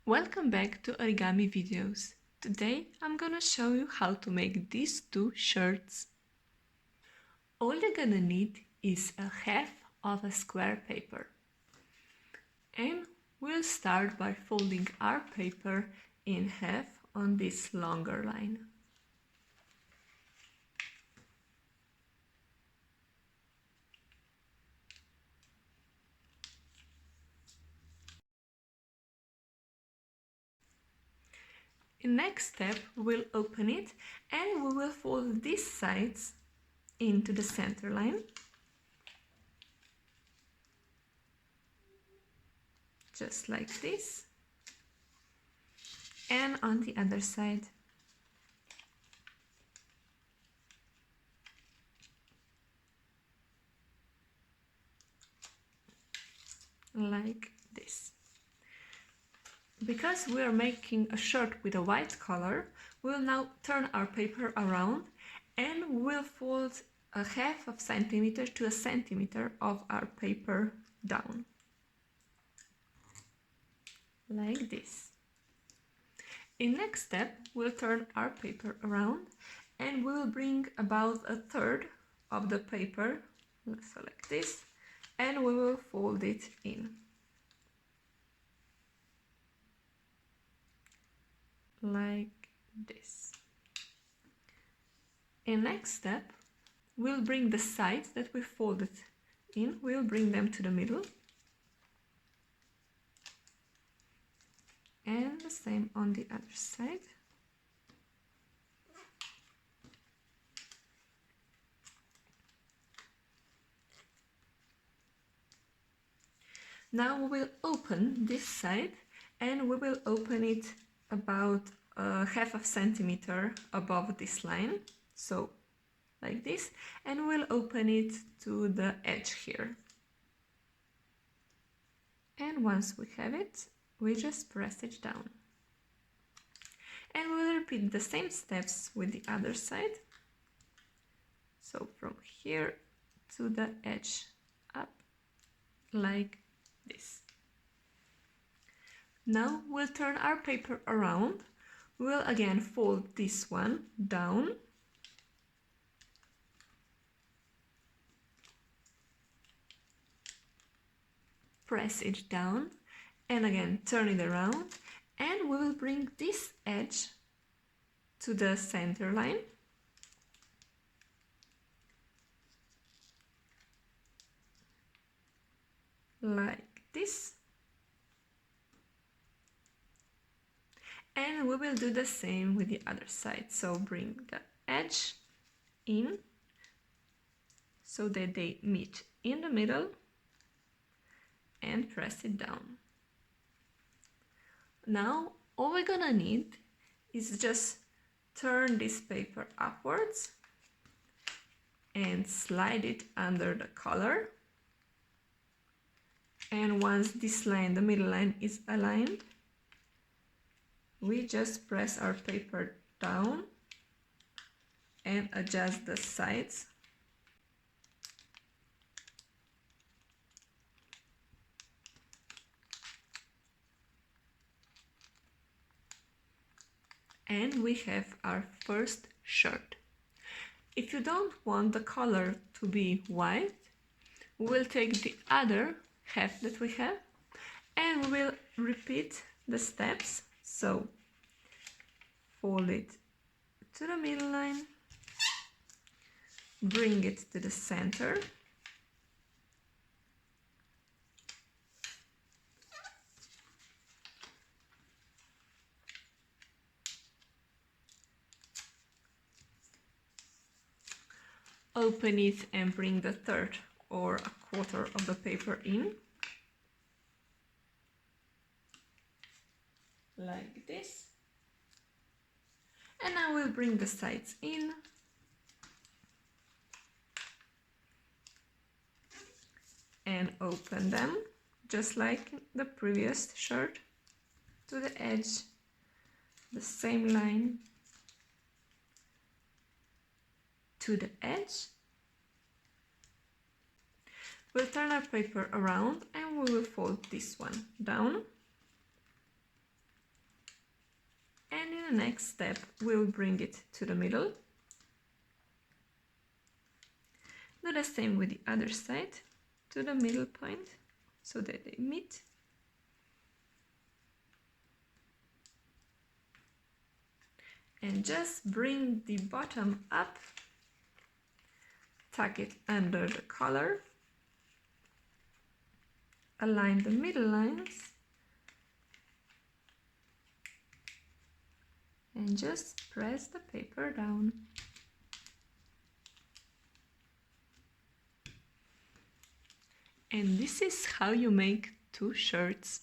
Welcome back to Origami Videos. Today I'm gonna show you how to make these two shirts. All you're gonna need is a half of a square paper. And we'll start by folding our paper in half on this longer line. In next step, we'll open it and we will fold these sides into the center line. Just like this. And on the other side. Like this. Because we are making a shirt with a white color, we'll now turn our paper around and we'll fold a half of centimeter to a centimeter of our paper down. Like this. In next step, we'll turn our paper around and we'll bring about a third of the paper, so like this, and we will fold it in. Like this. In next step, we'll bring the sides that we folded in, we'll bring them to the middle. And the same on the other side. Now we will open this side and we will open it about half a centimeter above this line, so like this, and we'll open it to the edge here. And once we have it, we just press it down. And we'll repeat the same steps with the other side. So from here to the edge up, like this. Now we'll turn our paper around. We'll again fold this one down. Press it down and again turn it around, and we will bring this edge to the center line. Like this. And we will do the same with the other side. So bring the edge in so that they meet in the middle and press it down. Now all we're gonna need is just turn this paper upwards and slide it under the collar. And once this line, the middle line, is aligned, we just press our paper down and adjust the sides. And we have our first shirt. If you don't want the color to be white, we'll take the other half that we have and we'll repeat the steps. So fold it to the middle line, bring it to the center, open it and bring the third or a quarter of the paper in, like this. And now we'll bring the sides in and open them just like the previous shirt to the edge, the same line to the edge. We'll turn our paper around and we will fold this one down And in the next step, we'll bring it to the middle. Do the same with the other side, to the middle point, so that they meet. And just bring the bottom up, tuck it under the collar, align the middle lines, and just press the paper down. And this is how you make 2 shirts.